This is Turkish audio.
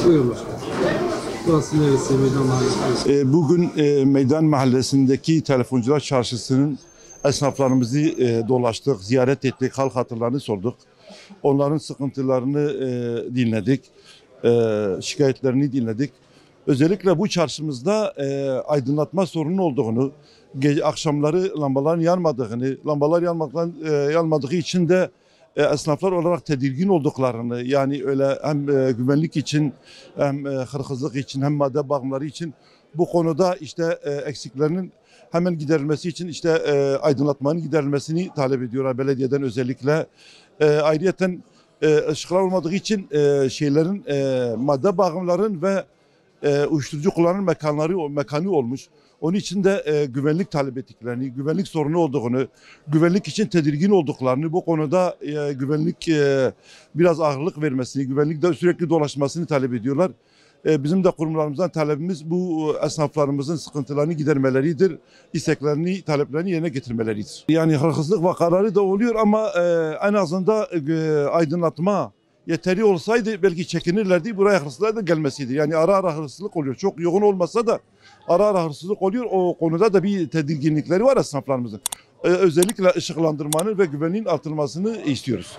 Buyurun. Burası neresi? Meydan Mahallesi. Bugün Meydan Mahallesi'ndeki Telefoncular Çarşısı'nın esnaflarımızı dolaştık, ziyaret ettik, hal hatırlarını sorduk. Onların sıkıntılarını dinledik, şikayetlerini dinledik. Özellikle bu çarşımızda aydınlatma sorunu olduğunu, akşamları lambaların yanmadığını, lambalar yanmadığı için de esnaflar olarak tedirgin olduklarını, yani öyle hem güvenlik için hem hırsızlık için hem madde bağımları için bu konuda işte eksiklerinin hemen giderilmesi için işte aydınlatmanın giderilmesini talep ediyorlar belediyeden özellikle. Ayrıyeten ışıklar olmadığı için şeylerin madde bağımların ve uyuşturucu kullanım mekanı olmuş. Onun için de güvenlik talep ettiklerini, güvenlik sorunu olduğunu, güvenlik için tedirgin olduklarını, bu konuda güvenlik biraz ağırlık vermesini, güvenlikte sürekli dolaşmasını talep ediyorlar. Bizim de kurumlarımızdan talebimiz bu esnaflarımızın sıkıntılarını gidermeleridir, isteklerini, taleplerini yerine getirmeleridir. Yani hırsızlık vakaları da oluyor ama en azından aydınlatma yeterli olsaydı belki çekinirlerdi, buraya hırsızlar da gelmesiydi. Yani ara ara hırsızlık oluyor. Çok yoğun olmasa da ara ara hırsızlık oluyor. O konuda da bir tedirginlikleri var esnaflarımızın. Özellikle ışıklandırmanın ve güvenliğin artırılmasını istiyoruz.